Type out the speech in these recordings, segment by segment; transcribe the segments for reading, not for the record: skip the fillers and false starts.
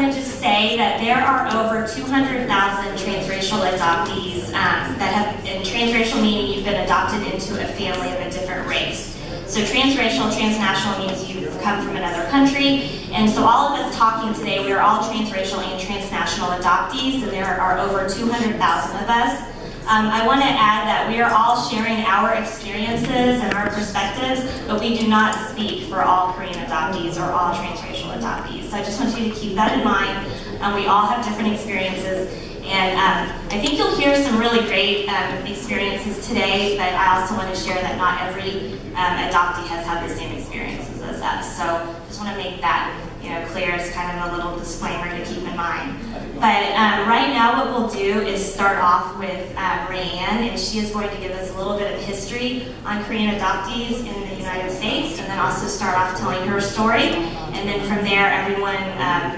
want to just say that there are over 200,000 transracial adoptees that have, and transracial meaning you've been adopted into a family of a different race. So transracial, transnational means you've come from another country, and so all of us talking today, we are all transracial and transnational adoptees, and there are over 200,000 of us. I want to add that we are all sharing our experiences and our perspectives, but we do not speak for all Korean adoptees or all transracial adoptees. So I just want you to keep that in mind. We all have different experiences, and I think you'll hear some really great experiences today, but I also want to share that not every adoptee has had the same experiences as us. So just want to make that clear as kind of a little disclaimer to keep in mind. But right now what we'll do is start off with Rayanne, and she is going to give us a little bit of history on Korean adoptees in the United States, and then also start off telling her story. And then from there, everyone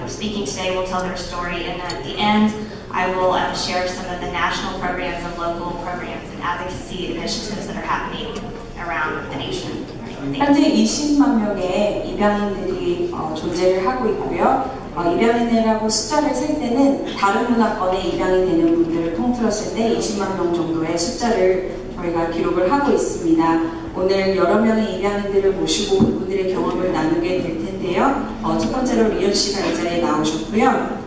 speaking today will tell their story, and at the end, I will share some of the national programs and local programs and advocacy initiatives that are happening around the nation. 현재 20만 명의 입양인들이 존재를 하고 있고요. 입양인이라고 숫자를 셀 때는 다른 문화권에 입양이 되는 분들을 통틀었을 때 20만 명 정도의 숫자를 저희가 기록을 하고 있습니다. 오늘 여러 명의 입양인들을 모시고 그분들의 경험을 나누게 될 텐데요. 첫 번째로 리언 씨가 이 자리에 나오셨고요.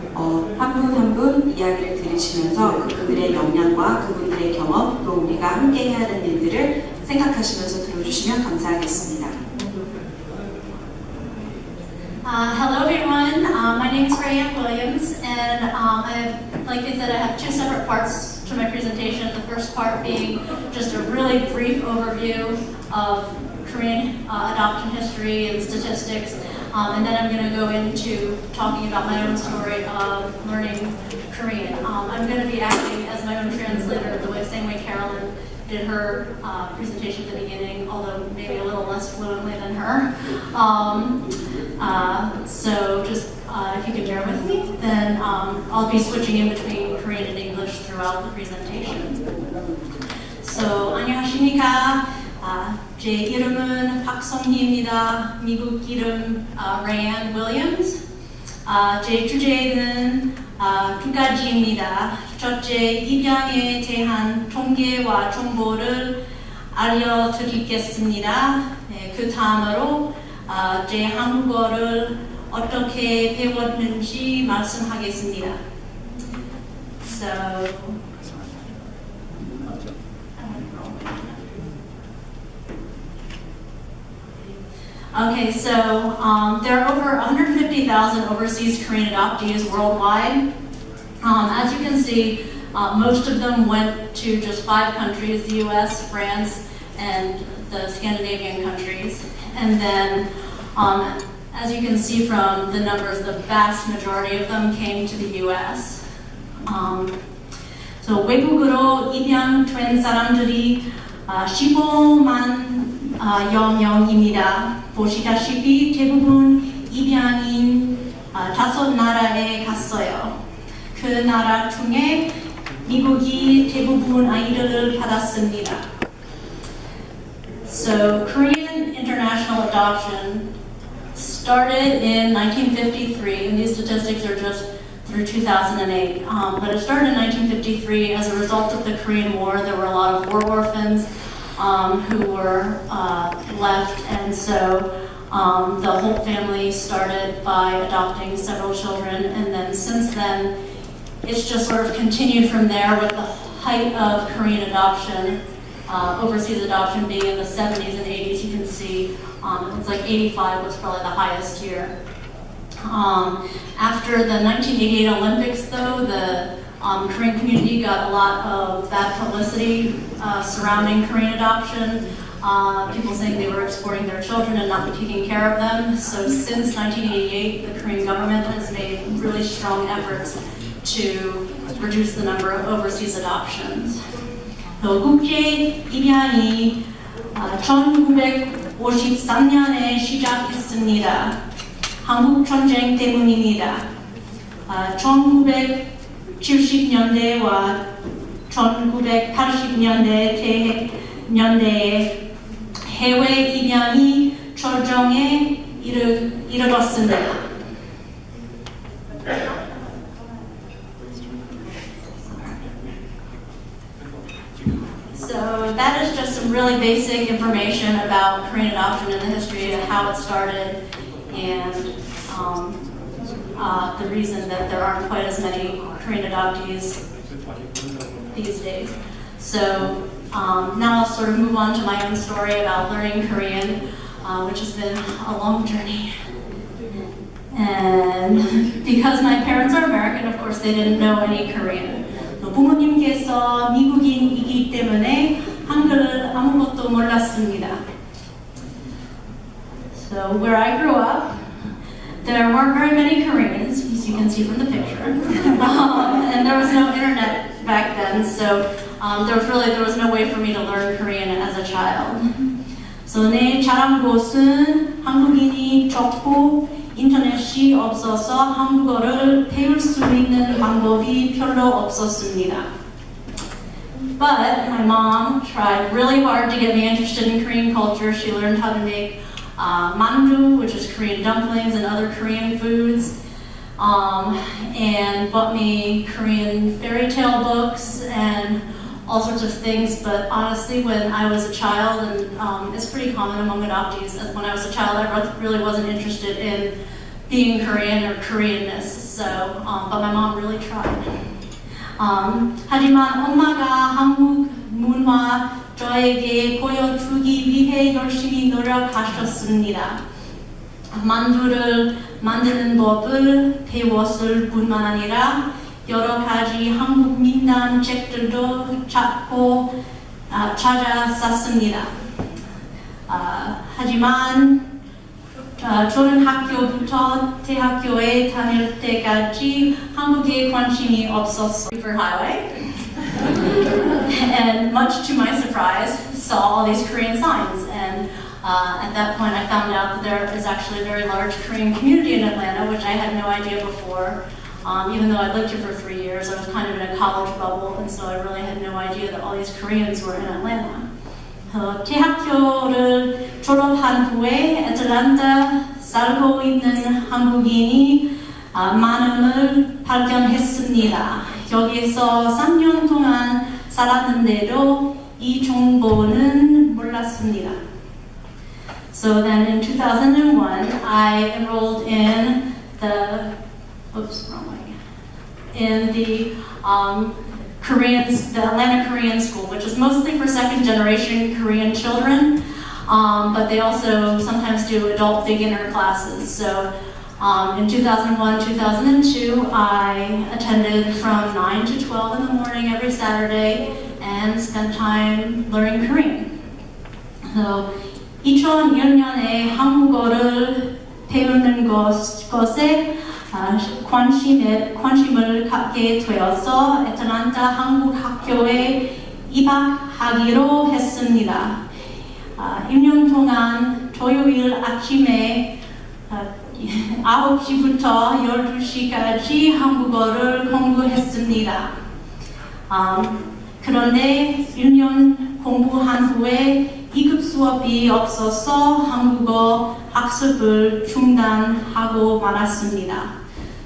한 분 한 분 이야기를 들으시면서 그분들의 역량과 그분들의 경험, 또 우리가 함께 해야 하는 일들을 생각하시면서 들어주시면 감사하겠습니다. Hello everyone, my name is Rayanne Williams, and like I said, I have two separate parts to my presentation. The first part being just a really brief overview of Korean adoption history and statistics, and then I'm going to go into talking about my own story of learning Korean. I'm going to be acting as my own translator the same way Carolyn did her presentation at the beginning, although maybe a little less fluently than her. So just if you can bear with me, then I'll be switching in between Korean and English throughout the presentation. So 안녕하십니까? 제 이름은 박성희입니다. 미국 이름 Rayanne Williams. 제 주제는 두 가지입니다. 첫째, 입양에 대한 통계와 정보를 알려드리겠습니다. 그 다음으로 제 한국어를 어떻게 배웠는지 말씀하겠습니다. Okay, so there are over 150,000 overseas Korean adoptees worldwide. As you can see, most of them went to just 5 countries, the US, France, and the Scandinavian countries. And then, as you can see from the numbers, the vast majority of them came to the US. So 외국으로 입양된 사람들이 15만 여 명입니다. 보시다시피 대부분 입양인 5나라에 갔어요. 그 나라 중에 미국이 대부분 아이들을 받았습니다. So Korean international adoption started in 1953, and these statistics are just through 2008. But it started in 1953 as a result of the Korean War. There were a lot of war orphans who were left, and so the whole family started by adopting several children, and then since then it's just sort of continued from there, with the height of Korean adoption, overseas adoption being in the 70s and 80s. You can see it's like 85 was probably the highest year. After the 1988 Olympics though, the Korean community got a lot of bad publicity surrounding Korean adoption. People saying they were exporting their children and not taking care of them. So since 1988, the Korean government has made really strong efforts to reduce the number of overseas adoptions. 국제 입양이 1953년에 시작했습니다. 한국 전쟁 때문입니다. 1970년대와 1980년대에 해외 입양이 절정에 이르렀습니다. really basic information about Korean adoption and the history of how it started, and the reason that there aren't quite as many Korean adoptees these days. So now I'll sort of move on to my own story about learning Korean, which has been a long journey. And because my parents are American, of course they didn't know any Korean. 부모님께서 미국인이기 때문에 한글을 아무것도 몰랐습니다. So where I grew up, there weren't very many Koreans, as you can see from the picture, and there was no internet back then, so there was no way for me to learn Korean as a child. So 내 자란 곳은 한국인이 적고 인터넷이 없어서 한국어를 배울 수 있는 방법이 별로 없었습니다. But my mom tried really hard to get me interested in Korean culture. She learned how to make mandu, which is Korean dumplings and other Korean foods, and bought me Korean fairy tale books and all sorts of things. But honestly, when I was a child, and it's pretty common among adoptees, when I was a child, I really wasn't interested in being Korean or Koreanness. So, but my mom really tried. 하지만 엄마가 한국 문화 저에게 보여주기 위해 열심히 노력하셨습니다. 만두를 만드는 법을 배웠을 뿐만 아니라 여러 가지 한국 민담 책들도 찾아 썼습니다. 하지만 초등학교부터 대학교에 다닐 때까지 한국에 관심이 없었어요. For highway, and much to my surprise, saw all these Korean signs. And at that point, I found out that there is actually a very large Korean community in Atlanta, which I had no idea before. Even though I lived here for 3 years, I was kind of in a college bubble, and so I really had no idea that all these Koreans were in Atlanta. 대학교를 졸업한 후에 애틀랜타 살고 있는 한국인이 많음을 발견했습니다. 여기서 3년 동안 살았는데도 이 정보는 몰랐습니다. So then in 2001, I enrolled in the Atlanta Korean School, which is mostly for second-generation Korean children, but they also sometimes do adult beginner classes. So in 2001, 2002, I attended from 9 to 12 in the morning every Saturday and spent time learning Korean. So 2001년에 한국어를 배우는 것에 관심을 갖게 되어서 애틀랜타 한국 학교에 입학하기로 했습니다. 1년 동안 토요일 아침에 9시부터 12시까지 한국어를 공부했습니다. 그런데 1년 공부한 후에 2급 수업이 없어서 한국어 학습을 중단하고 말았습니다.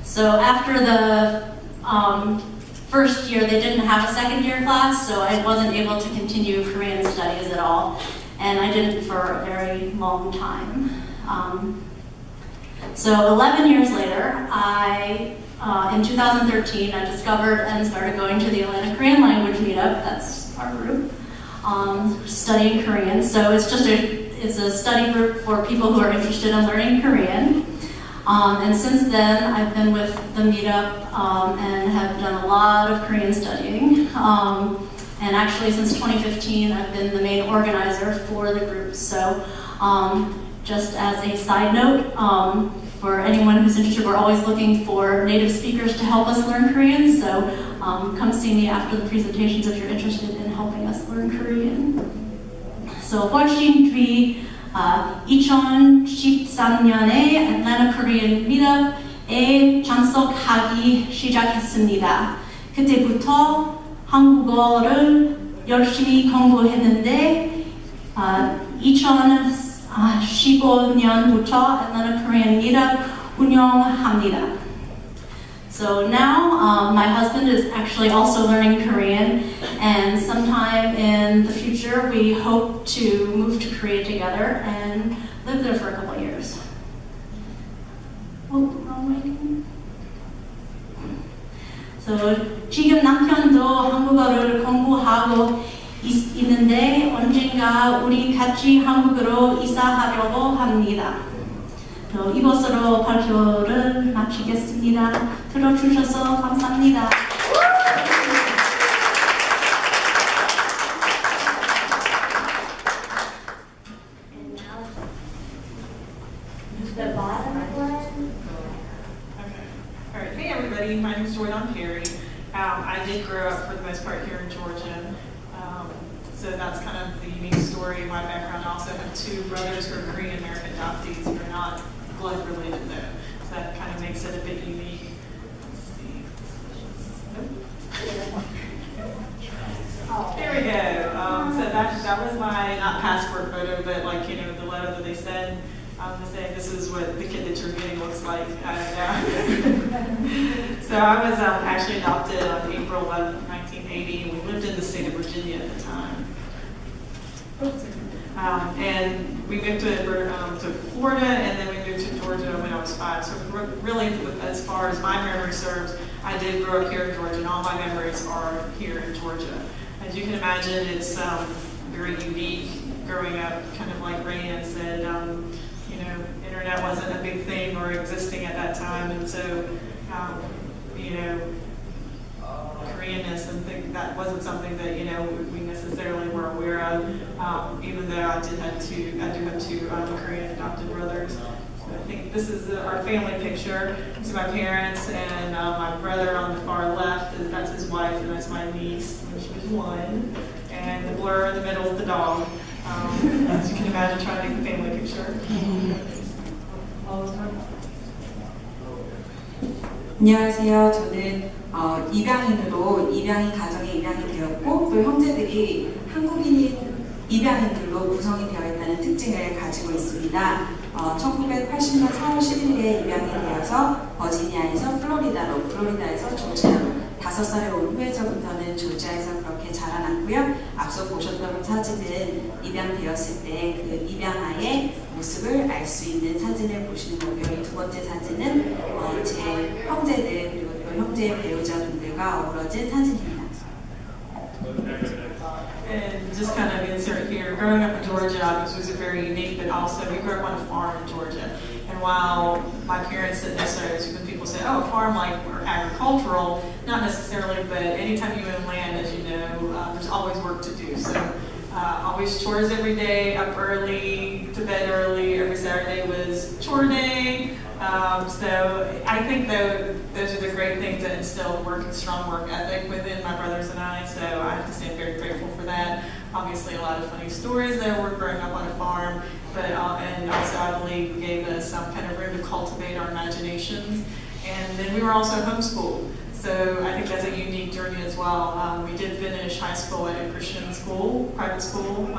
So after the first year, they didn't have a second year class, so I wasn't able to continue Korean studies at all, and I didn't for a very long time. So 11 years later, in 2013, I discovered and started going to the Atlanta Korean Language Meetup. That's our group. Studying Korean. So it's a study group for people who are interested in learning Korean. And since then, I've been with the meetup and have done a lot of Korean studying. And actually, since 2015, I've been the main organizer for the group. So just as a side note, for anyone who's interested, we're always looking for native speakers to help us learn Korean. So come see me after the presentations if you're interested in helping us learn Korean. So 훨씬 뒤 2013년에 애틀랜타 코리안 미트업에 참석하기 시작했습니다. 그때부터 한국어를 열심히 공부했는데 2015년부터 애틀랜타 코리안 미트업 운영합니다. So now my husband is actually also learning Korean, and sometime in the future we hope to move to Korea together and live there for a couple of years. So 지금 남편도 한국어를 공부하고 있는데 언젠가 우리 같이 한국으로 이사하려고 합니다. 이것으로 발표를 마치겠습니다. 들어주셔서 감사합니다. My name is Jordan Perry. I did grow up for the most part here in Georgia. So that's kind of the unique story of my background. I also have two brothers who are Korean American adoptees who are not blood related though. So that kind of makes it a bit unique. There we go. So that was my, not passport photo, but like, you know, the letter that they sent. To say this is what the kid that you're getting looks like. So I was actually adopted on April 11, 1980, and we lived in the state of Virginia at the time. And we moved to Florida, and then we moved to Georgia when I was 5. So really, as far as my memory serves, I did grow up here in Georgia, and all my memories are here in Georgia. As you can imagine, it's very unique growing up, kind of like Rayanne said. You know, internet wasn't a big thing or existing at that time, and so, you know, Koreanness and that wasn't something that, you know, we necessarily were aware of, even though I do have two Korean adopted brothers. So I think this is our family picture. These are my parents, and my brother on the far left, that's his wife, and that's my niece, when she was 1. And the blur in the middle is the dog. As you can imagine, trying to make a family picture. 안녕하세요. 저는 입양인으로 입양인 가정에 입양이 되었고 또 형제들이 한국인인 입양인들로 구성이 되어 있다는 특징을 가지고 있습니다. 1980년 4월 11일에 입양이 되어서 버지니아에서 플로리다에서 조지아 5살에 온 후에서부터는 조지아에서 그렇게 자라났고요. 앞서 보셨던 사진은 입양되었을 때 그 입양아의 모습을 알 수 있는 사진을 보시는 거고요. 이 두 번째 사진은 제 형제들 그리고 또 형제의 배우자분들과 어우러진 사진입니다. And just kind of insert here, growing up in Georgia was very unique, but also we grew up on a farm in Georgia. And while my parents didn't necessarily, when people say, oh, farm like or agricultural, not necessarily, but anytime you own land, as you know, there's always work to do. So always chores every day, up early, to bed early. Every Saturday was chore day. So I think those are the great things that instilled strong work ethic within my brothers and I. So I have to say I'm very grateful for that. Obviously, a lot of funny stories that were growing up on a farm, but and also I believe gave us some kind of room to cultivate our imaginations. And then we were also homeschooled. So I think that's a unique journey as well. We did finish high school at a Christian school, private school.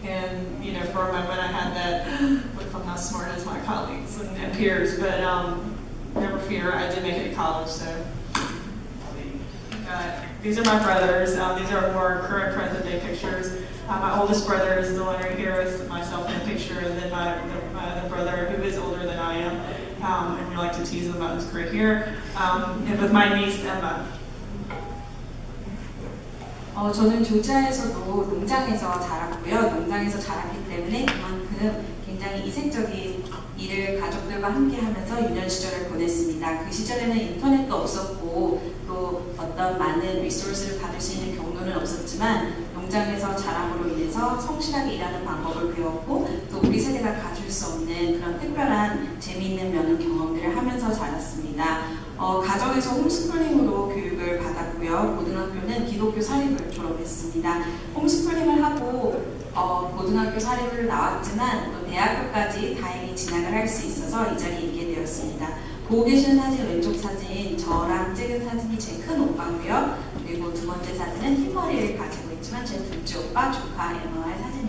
And you know, for a moment I had that, what if I'm not as smart as my colleagues and peers, but never fear, I did make it to college, so. These are my brothers. These are more current present day pictures. My oldest brother is the one right here with myself in the picture, and then my other brother who is older than I am. And we like to tease him about his gray hair. And with my niece, Emma. 저는 조지아에서도 농장에서 자랐고요. 농장에서 자랐기 때문에 그만큼 굉장히 이색적인 일을 가족들과 함께 하면서 유년 시절을 보냈습니다. 그 시절에는 인터넷도 없었고 또 어떤 많은 리소스를 받을 수 있는 경로는 없었지만 농장에서 자람으로 인해서 성실하게 일하는 방법을 배웠고 또 우리 세대가 가질 수 없는 그런 특별한 재미있는 면은 경험들을 하면서 자랐습니다. 가정에서 홈스쿨링으로 교육을 받았고요. 고등학교는 기독교 사립을 졸업했습니다. 홈스쿨링을 하고 고등학교 사립을 나왔지만 또 대학교까지 다행히 진학을 할 수 있어서 이 자리에 있게 되었습니다. 보고 계시는 사진, 왼쪽 사진, 저랑 찍은 사진이 제 큰 오빠고요. 그리고 두 번째 사진은 흰머리를 가지고 있지만 제 둘째 오빠, 조카 엠마의 사진입니다.